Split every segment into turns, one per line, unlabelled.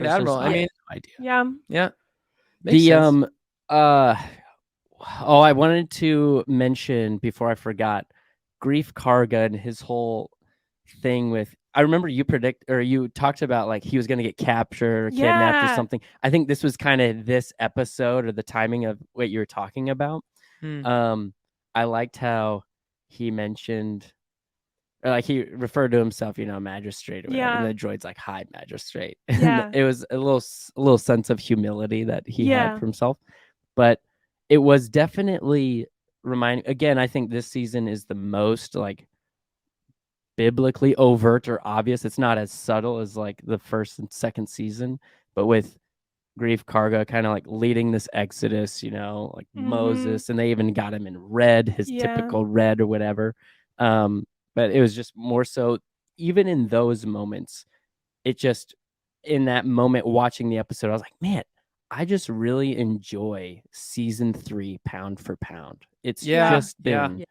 Admiral. I mean,
idea.
Yeah.
The
sense.
I wanted to mention before I forgot, Grief Karga and his whole thing with. I remember you talked about like he was going to get captured or kidnapped or something. I think this was kind of this episode or the timing of what you were talking about. I liked how he mentioned, or like he referred to himself, magistrate or whatever. And the droid's like, "Hi, magistrate." And it was a little sense of humility that he had for himself. But it was definitely reminding. Again, I think this season is the most like biblically overt or obvious. It's not as subtle as like the first and second season, but with Grief Karga kind of like leading this exodus, like Moses, and they even got him in red, his typical red or whatever. But it was just more so, even in those moments, it just, in that moment watching the episode, I was like, man, I just really enjoy season 3 pound for pound. It's just been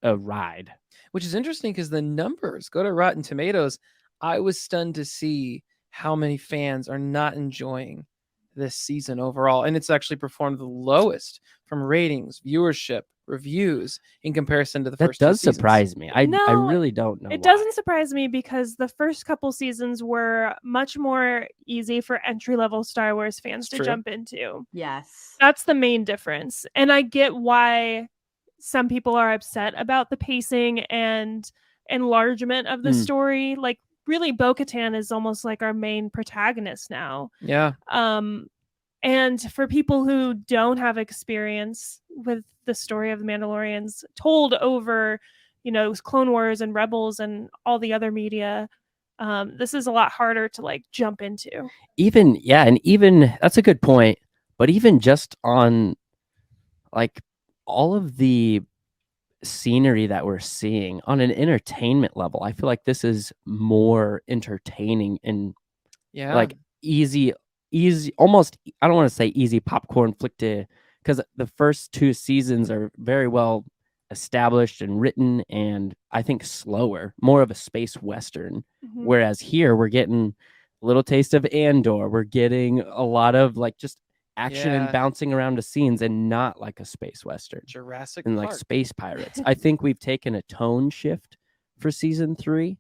a ride.
Which is interesting because the numbers, go to Rotten Tomatoes. I was stunned to see how many fans are not enjoying this season overall. And it's actually performed the lowest from ratings, viewership, reviews in comparison to the first two seasons.
That does surprise me. I really don't know.
It doesn't surprise me because the first couple seasons were much more easy for entry-level Star Wars fans to jump into.
Yes.
That's the main difference. And I get why some people are upset about the pacing and enlargement of the story. Like, really, bo-katan is almost like our main protagonist now.
Yeah.
And for people who don't have experience with the story of the Mandalorians told over, Clone Wars and Rebels and all the other media, this is a lot harder to like jump into.
Even that's a good point. But even just on like all of the scenery that we're seeing on an entertainment level, I feel like this is more entertaining and like easy, almost, I don't want to say easy popcorn flick to, because the first 2 seasons are very well established and written, and I think slower, more of a space western. Whereas here we're getting a little taste of Andor, we're getting a lot of like just action and bouncing around the scenes, and not like a space western,
Jurassic
and
Park.
like space pirates. I think we've taken a tone shift for season 3,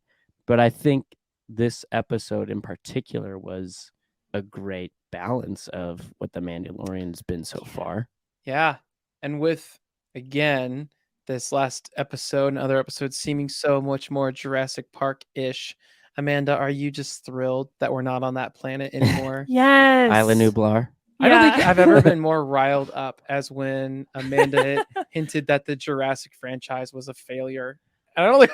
but I think this episode in particular was a great balance of what the Mandalorian's been so far.
Yeah. And with, again, this last episode and other episodes seeming so much more Jurassic Park-ish, Amanda, are you just thrilled that we're not on that planet anymore?
Yes.
Isla Nublar.
I don't think I've ever been more riled up as when Amanda hinted that the Jurassic franchise was a failure. I don't know.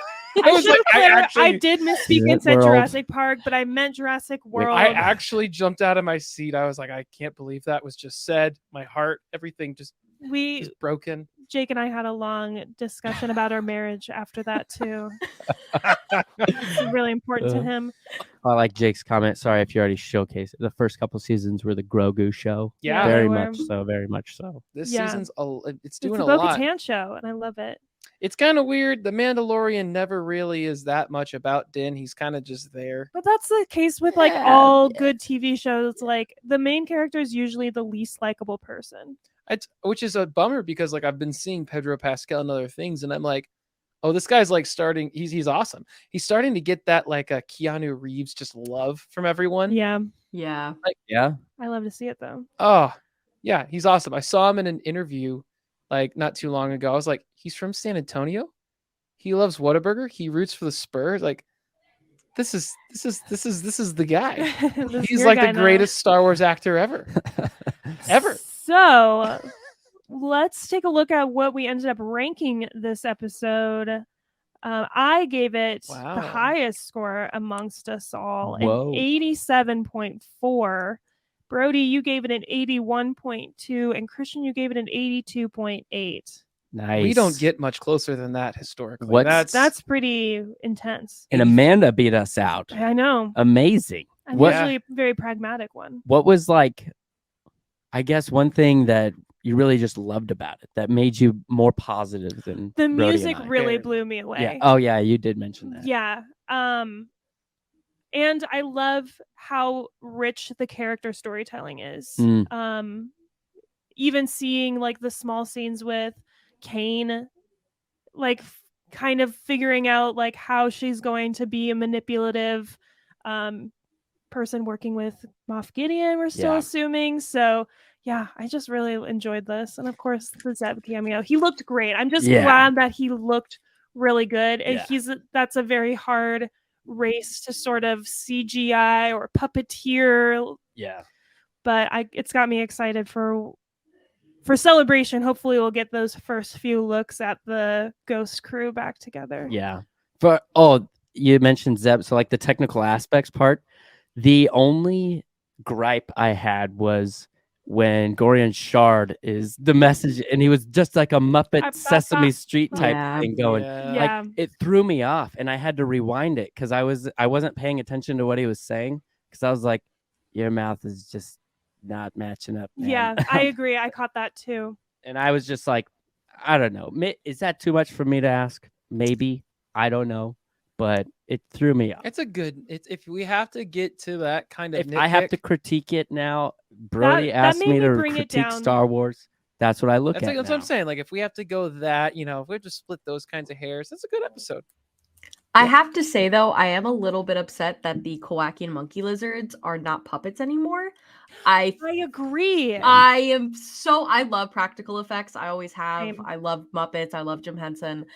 I did misspeak and said Jurassic Park, but I meant Jurassic World.
I actually jumped out of my seat. I was like, I can't believe that was just said. My heart, everything just was broken.
Jake and I had a long discussion about our marriage after that too. It's really important to him.
I like Jake's comment. Sorry if you already showcased it. The first couple seasons were the Grogu show.
Yeah,
very much so.
This season's it's doing
a
lot.
Bo-Katan show, and I love it.
It's kind of weird. The Mandalorian never really is that much about Din. He's kind of just there.
But that's the case with like all good TV shows. Like the main character is usually the least likable person.
Which is a bummer because like I've been seeing Pedro Pascal and other things, and I'm like, oh, this guy's like starting. He's awesome. He's starting to get that like a Keanu Reeves just love from everyone.
Yeah. I love to see it though.
Oh, yeah, he's awesome. I saw him in an interview like not too long ago. I was like, he's from San Antonio. He loves Whataburger. He roots for the Spurs. Like, this is the guy. He's like the greatest Star Wars actor ever. Ever.
So let's take a look at what we ended up ranking this episode. I gave it the highest score amongst us all, an 87.4. Brody, you gave it an 81.2, and Christian, you gave it an 82.8.
Nice.
We don't get much closer than that historically.
That's pretty intense.
And Amanda beat us out.
I know.
Amazing.
I'm usually a very pragmatic one.
What was like, I guess, one thing that you really just loved about it that made you more positive than
the music really blew me away.
Yeah. Oh yeah, you did mention that.
Yeah. And I love how rich the character storytelling is. Even seeing like the small scenes with Kane, like kind of figuring out like how she's going to be a manipulative person working with Moff Gideon, we're still assuming. So yeah, I just really enjoyed this. And of course the Zeb cameo. He looked great. I'm just glad that he looked really good. And that's a very hard race to sort of CGI or puppeteer.
Yeah.
But it's got me excited for Celebration. Hopefully we'll get those first few looks at the Ghost crew back together.
Yeah. You mentioned Zeb, so like the technical aspects part. The only gripe I had was when Gorian Shard is the message, and he was just like a Muppet Sesame Street type thing going.
Yeah.
Like it threw me off, and I had to rewind it because I wasn't paying attention to what he was saying because I was like, your mouth is just not matching up, man.
Yeah, I agree. I caught that too.
And I was just like, I don't know. Is that too much for me to ask? Maybe. I don't know. But it threw me off.
It's if we have to get to that kind of
if I have to critique it now, Brody
that
asked
made
me to
bring it
critique
down.
Star Wars. That's what I look at.
That's
now.
what I'm saying. Like if we have to go that, if we have to split those kinds of hairs, that's a good episode.
I have to say though, I am a little bit upset that the Kowakian monkey lizards are not puppets anymore. I
agree.
I love practical effects. I always have.
Same.
I love Muppets. I love Jim Henson.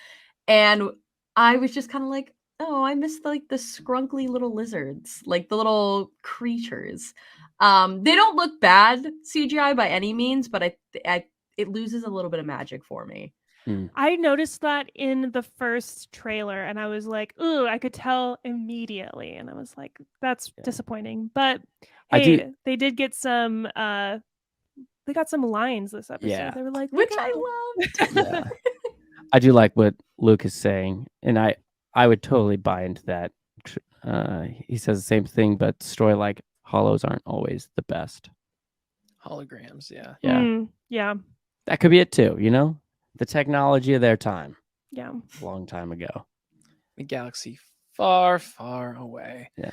And I was just kind of like, oh, I miss like the scrunkly little lizards, like the little creatures. They don't look bad CGI by any means, but it loses a little bit of magic for me.
I noticed that in the first trailer, and I was like, "Ooh!" I could tell immediately, and I was like, "That's disappointing." But hey, they did get some. They got some lines this episode.
Yeah.
They were like,
which I loved.
Yeah. I do like what Luke is saying, and I would totally buy into that. He says the same thing, but story like hollows aren't always the best.
Holograms, yeah.
Yeah.
That could be it too, the technology of their time.
Yeah.
A long time ago.
The galaxy far, far away.
Yeah.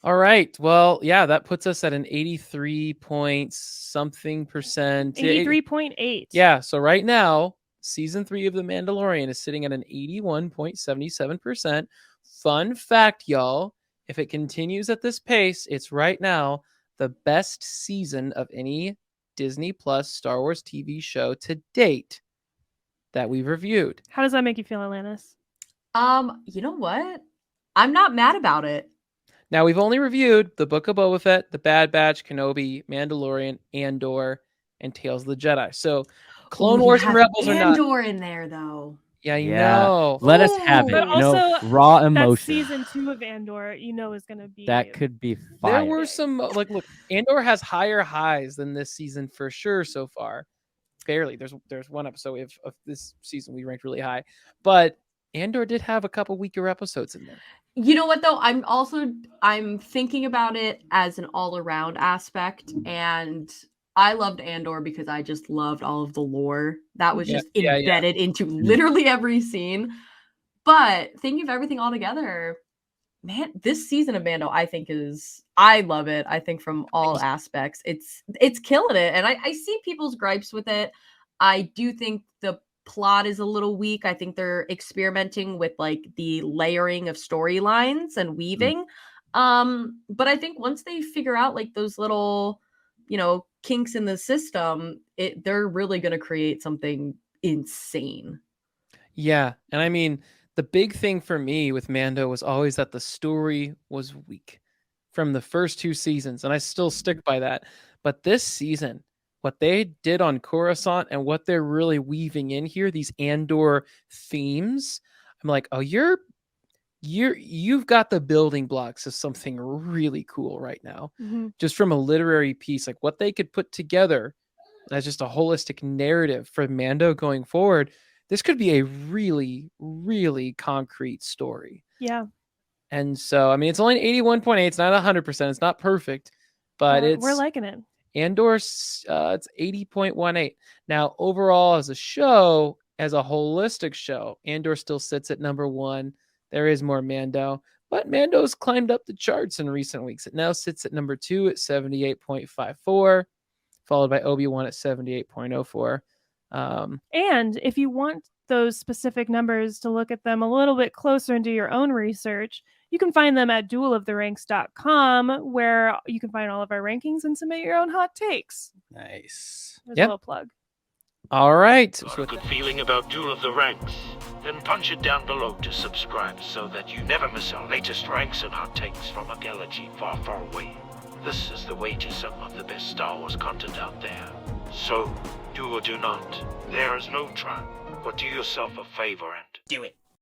All right. Well, yeah, that puts us at an 83 point something percent.
83.8.
Yeah. So right now, season 3 of The Mandalorian is sitting at an 81.77%. Fun fact, y'all, if it continues at this pace, it's right now the best season of any Disney Plus Star Wars TV show to date that we've reviewed.
How does that make you feel, Atlantis?
You know what? I'm not mad about it.
Now, we've only reviewed The Book of Boba Fett, The Bad Batch, Kenobi, Mandalorian, Andor, and Tales of the Jedi. So Clone Wars and Rebels are not.
Andor in there, though.
Yeah, I know.
Let us have it.
But also,
raw emotion.
Season 2 of Andor, is going to be.
That could be fire.
There were some, look, Andor has higher highs than this season for sure so far. Barely. There's one episode of this season we ranked really high. But Andor did have a couple weaker episodes in there.
You know what, though? I'm thinking about it as an all-around aspect, and I loved Andor because I just loved all of the lore that was just embedded into literally every scene. But thinking of everything all together, man, this season of Mando, I love it. I think from all aspects, it's killing it. And I see people's gripes with it. I do think the plot is a little weak. I think they're experimenting with like the layering of storylines and weaving. But I think once they figure out like those little, kinks in the system, they're really going to create something insane.
Yeah. And I mean, the big thing for me with Mando was always that the story was weak from the first 2 seasons. And I still stick by that. But this season, what they did on Coruscant and what they're really weaving in here, these Andor themes, I'm like, oh, you've got the building blocks of something really cool right now. Just from a literary piece, like what they could put together as just a holistic narrative for Mando going forward. This could be a really, really concrete story.
Yeah.
And so, I mean, it's only 81.8. It's not 100%. It's not perfect, but
we're liking it.
Andor's, it's 80.18. Now, overall, as a show, as a holistic show, Andor still sits at number 1. There is more Mando, But Mando's climbed up the charts in recent weeks. It now sits at number 2 at 78.54, followed by Obi-Wan at 78.04.
And if you want those specific numbers to look at them a little bit closer and do your own research, you can find them at dueloftheranks.com, where you can find all of our rankings and submit your own hot takes.
Nice.
There's a little plug.
All right.
Got a good feeling about Duel of the Ranks? Then punch it down below to subscribe so that you never miss our latest ranks and hot takes from a galaxy far, far away. This is the way to some of the best Star Wars content out there. So, do or do not. There is no try, but do yourself a favor and do it.